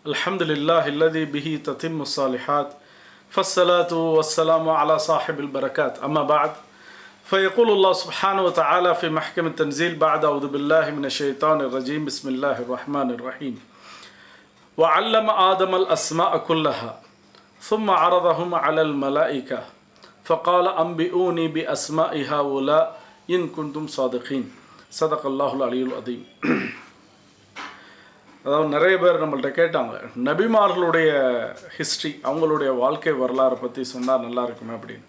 الحمد لله الذي به تتم الصالحات فالصلاة والسلام على صاحب البركات أما بعد فيقول الله سبحانه وتعالى في محكم التنزيل بعد أعوذ بالله من الشيطان الرجيم بسم الله الرحمن الرحيم وعلم آدم الأسماء كلها ثم عرضهم على الملائكة فقال أنبئوني بأسماء هؤلاء إن كنتم صادقين صدق الله العلي العظيم. அதாவது நிறைய பேர் நம்மள்ட்ட கேட்டாங்க, நபிமார்களுடைய ஹிஸ்ட்ரி, அவங்களுடைய வாழ்க்கை வரலாறை பற்றி சொன்னால் நல்லா இருக்குமே அப்படின்னு.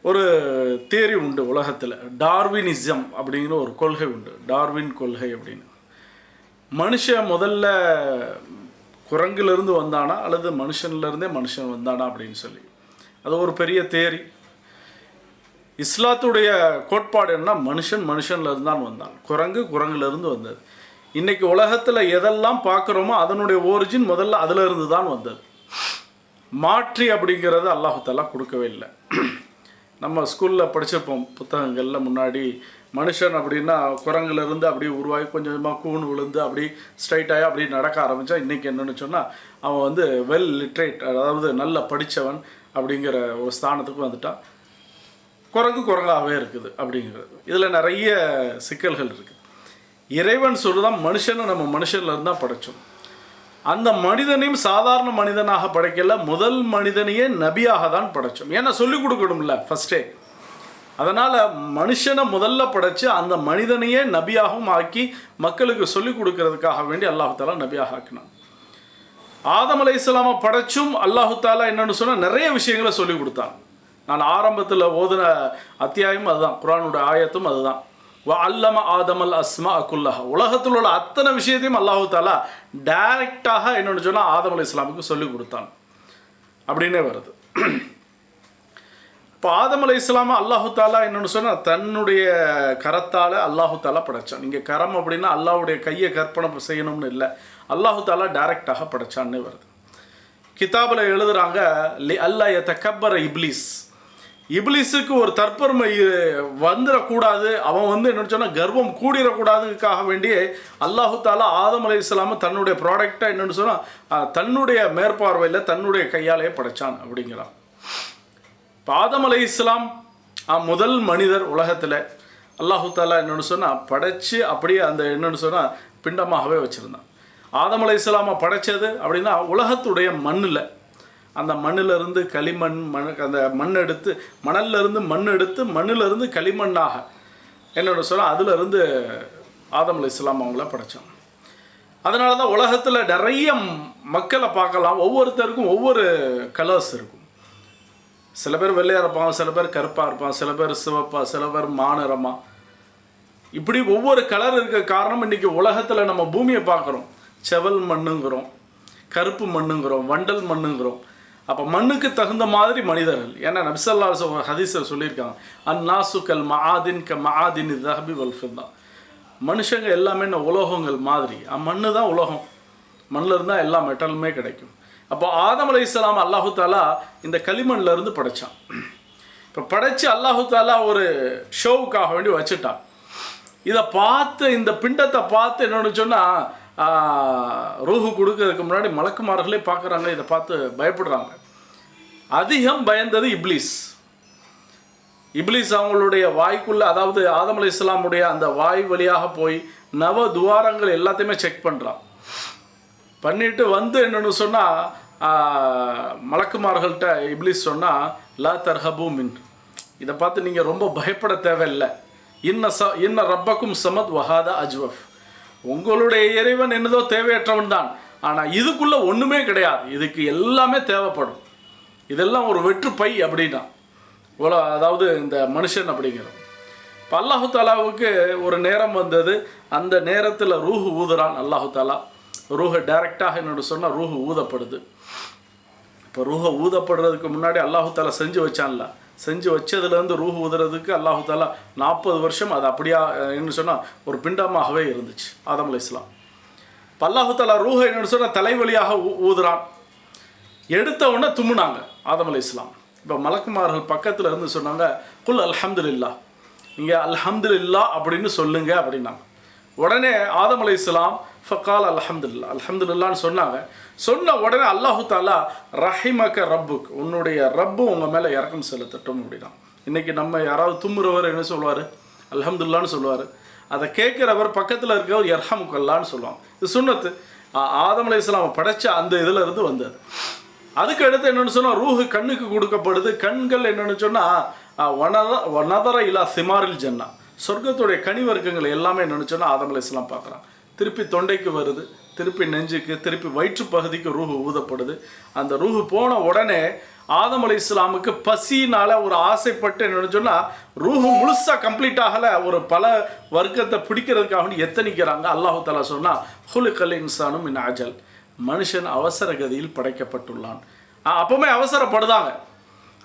ஒரு தியரி உண்டு உலகத்தில், டார்வினிசம் அப்படிங்கிற ஒரு கொள்கை உண்டு, டார்வின் கொள்கை அப்படின்னு. மனுஷன் முதல்ல குரங்கிலிருந்து வந்தானா அல்லது மனுஷன்லேருந்தே மனுஷன் வந்தானா அப்படின்னு சொல்லி, அது ஒரு பெரிய தியரி. இஸ்லாத்துடைய கோட்பாடு என்ன, மனுஷன்லேருந்து தான் வந்தான், குரங்குலேருந்து வந்தது. இன்றைக்கி உலகத்தில் எதெல்லாம் பார்க்குறோமோ அதனுடைய ஓரிஜின் முதல்ல அதில் இருந்து தான் வந்தது. மாற்றி அப்படிங்கிறது அல்லாஹ் தஆலா கொடுக்கவே இல்லை. நம்ம ஸ்கூலில் படிச்சிருப்போம் புத்தகங்களில் முன்னாடி, மனுஷன் அப்படின்னா குரங்குலேருந்து அப்படியே உருவாகி கொஞ்சமாக கூண் விழுந்து அப்படி ஸ்ட்ரைட்டாகி அப்படி நடக்க ஆரம்பித்தான். இன்றைக்கி என்னென்னு சொன்னால் அவன் வந்து வெல் லிட்ரேட், அதாவது நல்ல படித்தவன் அப்படிங்கிற ஒரு ஸ்தானத்துக்கு வந்துட்டான். குரங்காகவே இருக்குது அப்படிங்கிறது. இதில் நிறைய சிக்கல்கள் இருக்குது. இறைவன் சொல்லுதான் மனுஷனை நம்ம மனுஷன்லேருந்து தான் படைத்தோம். அந்த மனிதனையும் சாதாரண மனிதனாக படைக்கல, முதல் மனிதனையே நபியாக தான் படைத்தோம். ஏன்னா சொல்லிக் கொடுக்கணும்ல ஃபஸ்ட்டே. அதனால் மனுஷனை முதல்ல படைத்து அந்த மனிதனையே நபியாகவும் ஆக்கி மக்களுக்கு சொல்லிக் கொடுக்கறதுக்காக வேண்டி அல்லாஹ் தஆலா நபியாக ஆக்கினான். ஆதம் அலைஹிஸ்ஸலாமை படைச்சும் அல்லாஹ் தஆலா என்னென்னு சொன்னால் நிறைய விஷயங்களை சொல்லிக் கொடுத்தான். நான் ஆரம்பத்தில் ஓதுன அத்தியாயம் அதுதான், குர்ஆனுடைய ஆயத்தும் அதுதான். வஅல்லம ஆதமல் அஸ்மா குல்லஹா, உலகத்தில் உள்ள அத்தனை விஷயத்தையும் அல்லாஹ் தஆலா டைரெக்டாக என்னென்னு சொன்னால் ஆதம் அலைஹிஸ்ஸலாமுக்கு சொல்லிக் கொடுத்தான் அப்படின்னே வருது. இப்போ ஆதம் அலைஹிஸ்ஸலாமை அல்லாஹ் தஆலா என்னென்னு சொன்னால் தன்னுடைய கரத்தால் அல்லாஹ் தஆலா படைத்தான். இங்கே கரம் அப்படின்னா அல்லாஹ்வுடைய கையை கற்பனை செய்யணும்னு இல்லை, அல்லாஹ் தஆலா டைரெக்டாக படைச்சான்னு வருது. கிதாபில் எழுதுகிறாங்க, லி அல்லாஹ் யதகப்பர இப்லீஸ், இப்லீஸுக்கு ஒரு தற்பெருமை வந்துடக்கூடாது, அவன் வந்து என்னென்னு சொன்னால் கர்வம் கூடிடக்கூடாதுக்காக வேண்டிய அல்லாஹ் தஆலா ஆதம் அலைஹிஸ்ஸலாமை தன்னுடைய ப்ராடக்டாக என்னென்னு சொன்னால் தன்னுடைய மேற்பார்வையில் தன்னுடைய கையாலேயே படைத்தான் அப்படிங்கிறான். இப்போ ஆதம் அலைஹிஸ்ஸலாம் முதல் மனிதர் உலகத்தில். அல்லாஹ் தஆலா என்னென்னு சொன்னால் படைத்து அப்படியே அந்த என்னென்னு சொன்னால் பிண்டமாகவே வச்சுருந்தான். ஆதம் அலைஹிஸ்ஸலாமை படைத்தது அப்படின்னா உலகத்துடைய மண்ணில், அந்த மண்ணிலிருந்து களிமண் அந்த மண் எடுத்து, மணல்லிருந்து மண் எடுத்து மண்ணிலிருந்து களிமண்ணாக என்னென்னு சொன்னால் அதிலிருந்து ஆதம் அலைஹிஸ்ஸலாம் அவங்கள படைத்தான். அதனால தான் உலகத்தில் நிறைய மக்களை பார்க்கலாம், ஒவ்வொருத்தருக்கும் ஒவ்வொரு கலர்ஸ் இருக்கும். சில பேர் வெள்ளையாக இருப்பாங்க, சில பேர் கருப்பாக இருப்பாங்க, சில பேர் சிவப்பாக, சில பேர் மாநிறமாக, இப்படி ஒவ்வொரு கலர் இருக்க காரணம் இன்றைக்கி உலகத்தில் நம்ம பூமியை பார்க்குறோம், செவல் மண்ணுங்கிறோம், கருப்பு மண்ணுங்கிறோம், வண்டல் மண்ணுங்கிறோம். அப்போ மண்ணுக்கு தகுந்த மாதிரி மனிதர்கள். ஏன்னா நபி ஸல்லல்லாஹு அலைஹி வஸல்லம் ஹதீஸில் சொல்லியிருக்காங்க, அன்னாசு கல் மஆதின் க மஆதின் ذهب والفضة, மனுஷங்க எல்லாமே என்ன உலோகங்கள் மாதிரி. மண்ணு தான் உலோகம், மண்ணில் இருந்தால் எல்லா மெட்டலுமே கிடைக்கும். அப்போ ஆதம் அலைஹிஸ்ஸலாம் அல்லாஹ் தஆலா இந்த களிமண்ணில் இருந்து படைத்தான். இப்போ படைத்து அல்லாஹ் தஆலா ஒரு ஷோவுக்காக வேண்டி வச்சுட்டான். இதை பார்த்து, இந்த பிண்டத்தை பார்த்து என்னென்னு சொன்னால் ரூஹு கொடுக்கறதுக்கு முன்னாடி மலக்குமார்களே பார்க்குறாங்க, இதை பார்த்து பயப்படுறாங்க. அதிகம் பயந்தது இப்லீஸ். இப்லீஸ் அவங்களுடைய வாய்க்குள்ளே, அதாவது ஆதம் அலைஹிஸ்ஸலாமுடைய அந்த வாய் வழியாக போய் நவ துவாரங்கள் எல்லாத்தையுமே செக் பண்ணுறான். பண்ணிட்டு வந்து என்னென்னு சொன்னால் மலக்குமார்கள்ட்ட இப்லீஸ் சொன்னால், லா தர்ஹபு மின், இதை பார்த்து நீங்கள் ரொம்ப பயப்பட தேவையில்லை. இன்ன ரப்பக்கும் சமத் வஹாதா அஜ்வஃப், உங்களுடைய இறைவன் என்னதோ தேவையற்றவன் தான், ஆனால் இதுக்குள்ளே ஒன்றுமே கிடையாது, இதுக்கு எல்லாமே தேவைப்படும், இதெல்லாம் ஒரு வெற்று பை அப்படின்னா அதாவது இந்த மனுஷன் அப்படிங்கிறோம். இப்போ அல்லாஹ் தஆலாவுக்கு ஒரு நேரம் வந்தது, அந்த நேரத்தில் ரூஹு ஊதுறான் அல்லாஹ் தஆலா. ரூஹை டைரெக்டாக என்னோட சொன்னால் ரூஹு ஊதப்படுது. இப்போ ரூஹை ஊதப்படுறதுக்கு முன்னாடி அல்லாஹ் தஆலா செஞ்சு வச்சான்ல, செஞ்சு வச்சதுலேருந்து ரூஹ் ஊதுறதுக்கு அல்லாஹ் தஆலா 40 வருஷம் அது அப்படியா என்ன சொன்னால் ஒரு பிண்டமாகவே இருந்துச்சு ஆதம் அலைஹிஸ்ஸலாம். இப்போ அல்லாஹ் தஆலா ரூஹை என்னென்னு சொன்னால் தலைவலியாக ஊதுறான். எடுத்த உடனே தும்முனாங்க ஆதம் அலைஹிஸ்ஸலாம். இப்போ மலக்குமார்கள் பக்கத்தில் இருந்து சொன்னாங்க, குல் அல்ஹம்துலில்லாஹ், நீங்கள் அல்ஹம்துலில்லாஹ் அப்படின்னு சொல்லுங்க அப்படின்னாங்க. உடனே ஆதம் அலைஹிஸ்ஸலாம் ஃபகால் அல்ஹம்துலில்லான்னு சொன்னாங்க. சொன்ன உடனே அல்லாஹு தாலா ரஹிமக ரப்புக், உன்னுடைய ரப்பு உங்கள் மேலே இறக்கம் செலுத்தட்டும் அப்படின்னா. இன்றைக்கி நம்ம யாராவது தும்முறவர் என்ன சொல்லுவார்? அல்ஹம்துலில்லான்னு சொல்லுவார். அதை கேட்குறவர் பக்கத்தில் இருக்கிறவர் யர்ஹமுக்கல்லான்னு சொல்லுவாங்க. இது சுன்னத்து. ஆதம் அலைஹிஸ்ஸலாம் படைச்ச அந்த இதில் இருந்து வந்தது. அதுக்கு அடுத்து என்னென்னு சொன்னால் ரூஹு கண்ணுக்கு கொடுக்கப்படுது. கண்கள் என்னென்னு சொன்னால் வனதர இலா சிமாரில் ஜன்னா, சொர்க்கத்துடைய கனி வர்க்கங்கள் எல்லாமே என்னென்னு சொன்னால் ஆதம் அலைஹிஸ்ஸலாம் பார்க்குறான். திருப்பி தொண்டைக்கு வருது, திருப்பி நெஞ்சுக்கு, திருப்பி வயிற்று பகுதிக்கு ரூஹு ஊதப்படுது. அந்த ரூஹு போன உடனே ஆதம் அலைஹிஸ்ஸலாமுக்கு பசினால் ஒரு ஆசைப்பட்டு என்னென்னு சொன்னால் ரூஹு முழுசாக கம்ப்ளீட் ஆகலை, ஒரு பல வர்க்கத்தை பிடிக்கிறதுக்காக எத்தனிக்கிறாங்க. அல்லாஹு தஆலா சொன்னால் ஹுலிகல் இன்சானு மின் அஜல், மனுஷன் அவசர கதியில் படைக்கப்பட்டுள்ளான். அப்போவுமே அவசரப்படுதாங்க.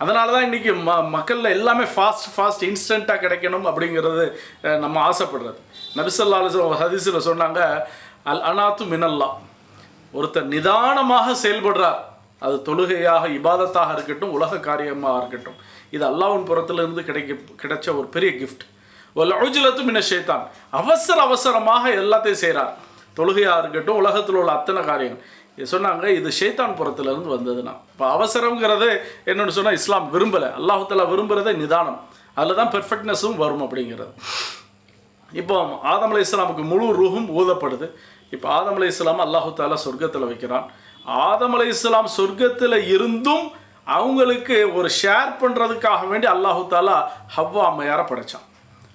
அதனால தான் இன்றைக்கி மக்களில் எல்லாமே ஃபாஸ்ட் இன்ஸ்டண்ட்டாக கிடைக்கணும் அப்படிங்கிறது நம்ம ஆசைப்படுறது. நபி ஸல்லல்லாஹு அலைஹி வஸல்லம் ஹதீஸில் சொன்னாங்க, அல் அனாத்து மினல்லா, ஒருத்தர் நிதானமாக செயல்படுறார், அது தொழுகையாக இபாதத்தாக இருக்கட்டும், உலக காரியமாக இருக்கட்டும், இது அல்லாஹ்வின் புறத்திலிருந்து கிடைச்ச ஒரு பெரிய கிஃப்ட். வல் உஜ்லத்து மின ஷைத்தான், அவசரமாக எல்லாத்தையும் செய்கிறார், தொழுகையாக இருக்கட்டும், உலகத்தில் உள்ள அத்தனை காரியங்கள். இது சொன்னாங்க, இது ஷைத்தான் புறத்திலிருந்து வந்ததுன்னா. இப்போ அவசரங்கிறது என்னென்னு சொன்னால் இஸ்லாம் விரும்பலை. அல்லாஹ் தஆலா விரும்புகிறதே நிதானம், அதில் தான் பெர்ஃபெக்ட்னஸும் வரும் அப்படிங்கிறது. இப்போ ஆதம் அலைஹிஸ்ஸலாமுக்கு முழு ரூஹும் ஊதப்படுது. இப்போ ஆதம் அலைஹிஸ்ஸலாம் அல்லாஹ் தஆலா சொர்க்கத்தில் வைக்கிறான். ஆதம் அலைஹிஸ்ஸலாம் சொர்க்கத்தில் இருந்தும் அவங்களுக்கு ஒரு ஷேர் பண்ணுறதுக்காக வேண்டி அல்லாஹ் தஆலா ஹவ்வா அம்மையாரை படைத்தான்.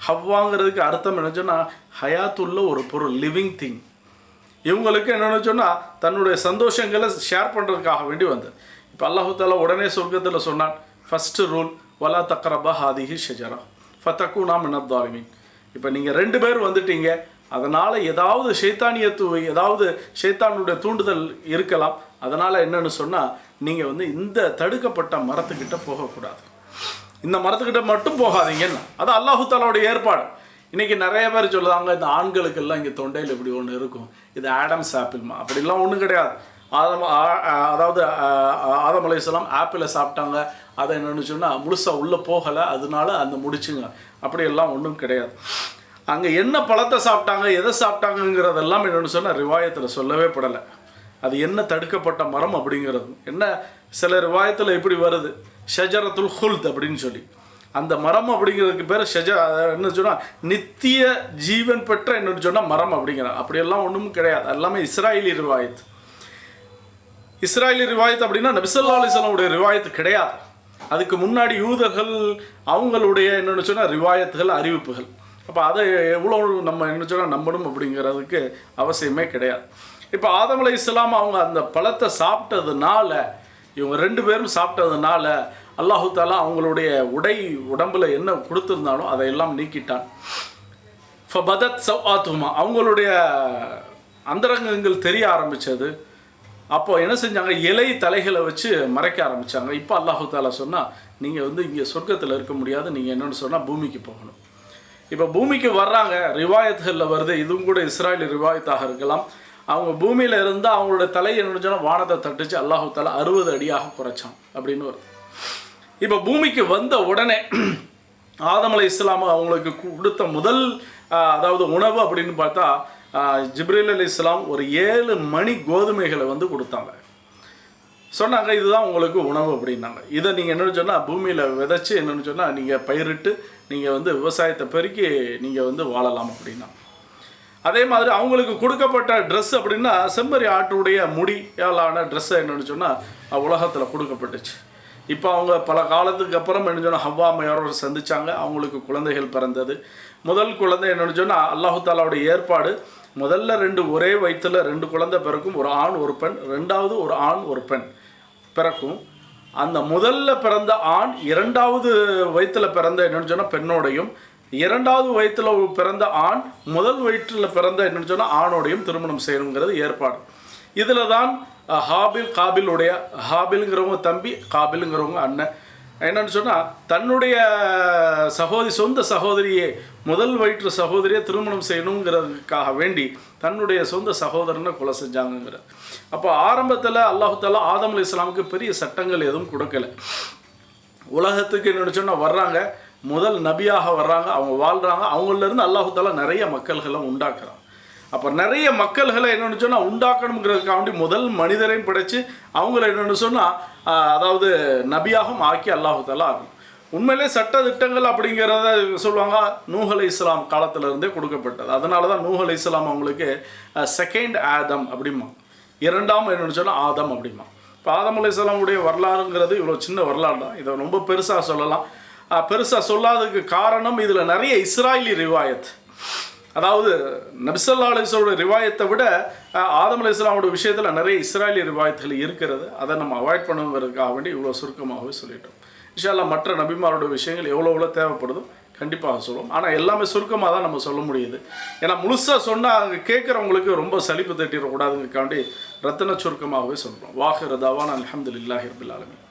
ஹவ்வாங்கிறதுக்கு அர்த்தம் என்ன சொன்னால் ஹயாத்துள்ள ஒரு பொருள், லிவிங் திங். இவங்களுக்கு என்னென்னு சொன்னால் தன்னுடைய சந்தோஷங்களை ஷேர் பண்ணுறதுக்காக வேண்டி வந்தது. இப்போ அல்லாஹ் தஆலா உடனே சொர்க்கத்தில் சொன்னான், ஃபஸ்ட்டு ரூல் வலா தக்ரபா ஹாதிஹி ஷஜரா ஃபதகுனா மினத் தாலிமீன். இப்போ நீங்கள் 2 பேர் வந்துட்டீங்க, அதனால் ஏதாவது ஏதாவது ஷைத்தானுடைய தூண்டுதல் இருக்கலாம். அதனால் என்னென்னு சொன்னால் நீங்கள் வந்து இந்த தடுக்கப்பட்ட மரத்துக்கிட்ட போகக்கூடாது, இந்த மரத்துக்கிட்ட மட்டும் போகாதீங்கன்னா. அது அல்லாஹ் தஆலாவுடைய ஏற்பாடு. இன்றைக்கி நிறைய பேர் சொல்லுவாங்க, இந்த ஆண்களுக்கெல்லாம் இங்கே தொண்டையில் இப்படி ஒன்று இருக்கும், இது ஆடம்ஸ் ஆப்பிள்மா. அப்படிலாம் ஒன்றும் கிடையாது. அதாவது ஆதம் அலைஹிஸ்ஸலாம் ஆப்பிளை சாப்பிட்டாங்க, அதை என்னென்னு சொன்னால் முழுசாக உள்ளே போகலை, அதனால அந்த முடிச்சுங்க, அப்படியெல்லாம் ஒன்றும் கிடையாது. அங்கே என்ன பழத்தை சாப்பிட்டாங்க, எதை சாப்பிட்டாங்கங்கிறதெல்லாம் என்னென்னு சொன்னால் ரிவாயத்தில் சொல்லவே படலை. அது என்ன தடுக்கப்பட்ட மரம் அப்படிங்கிறது என்ன, சில ரிவாயத்தில் எப்படி வருது, ஷஜரத்துல் ஹுல்த் அப்படின்னு சொல்லி. அந்த மரம் அப்படிங்கிறதுக்கு பேர் என்ன சொன்னால் நித்திய ஜீவன் பெற்ற என்னென்னு சொன்னால் மரம் அப்படிங்கிறாங்க. அப்படியெல்லாம் ஒன்றும் கிடையாது. எல்லாமே இஸ்ராயலி ரிவாயத். இஸ்ராயலி ரிவாயத் அப்படின்னா நபி ஸல்லல்லாஹு அலைஹி வஸல்லம் ரிவாயத்து கிடையாது. அதுக்கு முன்னாடி யூதர்கள் அவங்களுடைய என்னென்னு சொன்னால் ரிவாயத்துகள், அறிவிப்புகள். அப்போ அதை எவ்வளோ நம்ம என்ன சொன்னால் நம்பணும் அப்படிங்கிறதுக்கு அவசியமே கிடையாது. இப்போ ஆதம் அலைஹிஸ்ஸலாம் அவங்க அந்த பழத்தை சாப்பிட்டதுனால, இவங்க 2 பேரும் சாப்பிட்டதுனால அல்லாஹ் தஆலா அவங்களுடைய உடம்புல என்ன கொடுத்துருந்தாலும் அதையெல்லாம் நீக்கிட்டான். ஃபபதத் சவ்ஆத்துஹுமா, அவங்களுடைய அந்தரங்கங்கள் தெரிய ஆரம்பித்தது. அப்போ என்ன செஞ்சாங்க, இலை தலைகளை வச்சு மறைக்க ஆரம்பித்தாங்க. இப்போ அல்லாஹ் தஆலா சொன்னால், நீங்கள் வந்து இங்கே சொர்க்கத்தில் இருக்க முடியாது, நீங்கள் என்னென்னு சொன்னால் பூமிக்கு போகணும். இப்போ பூமிக்கு வர்றாங்க, ரிவாயத்துகளில் வருது, இதுவும் கூட இஸ்ராயலி ரிவாயத்தாக இருக்கலாம். அவங்க பூமியில் இருந்தால் அவங்களோட தலை என்னென்னு சொன்னால் வானத்தை தட்டுச்சு, அல்லாஹ் தஆலா 60 அடியாக குறைச்சான் அப்படின்னு வருது. இப்போ பூமிக்கு வந்த உடனே ஆதம் அலைஹிஸ்ஸலாம் அவங்களுக்கு கொடுத்த முதல் அதாவது உணவு அப்படின்னு பார்த்தா ஜிப்ரீல் அலைஹிஸ்ஸலாம் ஒரு 7 மணி கோதுமைகளை வந்து கொடுத்தாங்க. சொன்னாங்க, இதுதான் உங்களுக்கு உணவு அப்படின்னாங்க. இதை நீங்கள் என்னென்னு சொன்னால் பூமியில் விதைச்சி என்னென்னு சொன்னால் நீங்கள் பயிரிட்டு நீங்கள் வந்து விவசாயத்தை பெருக்கி நீங்கள் வந்து வாழலாம் அப்படின்னா. அதே மாதிரி அவங்களுக்கு கொடுக்கப்பட்ட ட்ரெஸ் அப்படின்னா செம்மறி ஆட்டுடைய முடியாலான ட்ரெஸ்ஸை என்னென்னு சொன்னால் உலகத்தில் கொடுக்கப்பட்டுச்சு. இப்போ அவங்க பல காலத்துக்கு அப்புறம் என்ன சொன்னால் ஹவ்வா அம்மையாரோட சந்தித்தாங்க, அவங்களுக்கு குழந்தைகள் பிறந்தது. முதல் குழந்தை என்னென்னு சொன்னால் அல்லாஹ் தஆலாவுடைய ஏற்பாடு, முதல்ல 2 ஒரே வயிற்றில் 2 குழந்தை பிறக்கும், ஒரு ஆண் ஒரு பெண். 2வது ஒரு ஆண் ஒரு பெண் பிறக்கும். அந்த முதல்ல பிறந்த ஆண் 2வது வயிற்றில் பிறந்த என்னென்னு சொன்னால் பெண்ணோடையும், 2வது வயிற்றில் பிறந்த ஆண் முதல் வயிற்றில் பிறந்த என்னென்னு சொன்னால் ஆணோடையும் திருமணம் செய்யணுங்கிறது ஏற்பாடு. இதில் தான் காபிலுடைய ஹாபிலுங்கிறவங்க தம்பி, காபிலுங்கிறவங்க அண்ணன். என்னென்னு சொன்னால் தன்னுடைய சொந்த சகோதரியே, முதல் வயிற்று சகோதரியை திருமணம் செய்யணுங்கிறதுக்காக வேண்டி தன்னுடைய சொந்த சகோதரனை கொலை செஞ்சாங்கங்கிறது. அப்போ ஆரம்பத்தில் அல்லாஹ் தஆலா ஆதம் அலைஹிஸ்ஸலாமுக்கு பெரிய சட்டங்கள் எதுவும் கொடுக்கலை. உலகத்துக்கு என்னென்னு சொன்னால் வர்றாங்க, முதல் நபியாக வர்றாங்க, அவங்க வாழ்கிறாங்க, அவங்களிருந்து அல்லாஹ் தஆலா நிறைய மக்கள்களை உண்டாக்குறாங்க. அப்போ நிறைய மக்கள்களை என்னென்னு சொன்னால் உண்டாக்கணுங்கிறதுக்காண்டி முதல் மனிதரையும் படைச்சு அவங்கள என்னென்னு சொன்னால் அதாவது நபியாகவும் ஆக்கி அல்லாஹு தஆலா ஆகணும். உண்மையிலே சட்ட திட்டங்கள் அப்படிங்கிறத சொல்லுவாங்க நூஹ் அலைஹிஸ்ஸலாம் காலத்திலிருந்தே கொடுக்கப்பட்டது. அதனால தான் நூஹ் அலைஹிஸ்ஸலாம் அவங்களுக்கு செகண்ட் ஆதம் அப்படிமா, இரண்டாம் என்னென்னு சொன்னால் ஆதம் அப்படிமா. இப்போ ஆதம் அலைஹிஸ்ஸலாமுடைய வரலாறுங்கிறது இவ்வளோ சின்ன வரலாறு தான், இதை ரொம்ப பெருசாக சொல்லலாம். பெருசாக சொல்லாததுக்கு காரணம் இதில் நிறைய இஸ்ராயலி ரிவாயத், அதாவது நபி ஸல்லல்லாஹு அலைஹி வஸல்லம் ரிவாயத்தை விட ஆதம் அலைஹிஸ்ஸலாமுடைய விஷயத்தில் நிறைய இஸ்ராயலி ரிவாயத்துகள் இருக்கிறது. அதை நம்ம அவாய்ட் பண்ணுவதற்காக வேண்டி இவ்வளோ சுருக்கமாகவே சொல்லிட்டோம். இன்ஷா அல்லாஹ் மற்ற நபிமாரோட விஷயங்கள் எவ்வளோ தேவைப்படுதோ கண்டிப்பாக சொல்லுவோம். ஆனால் எல்லாமே சுருக்கமாக தான் நம்ம சொல்ல முடியுது. ஏன்னா முழுசாக சொன்னால் அங்கே கேட்குறவங்களுக்கு ரொம்ப சலிப்பு தட்டிடக்கூடாதுங்கிறக்காண்டி ரத்தின சுருக்கமாகவே சொல்கிறோம். வாஹிரு தவானா அல்ஹம்துலில்லாஹி ரப்பில் ஆலமீன்.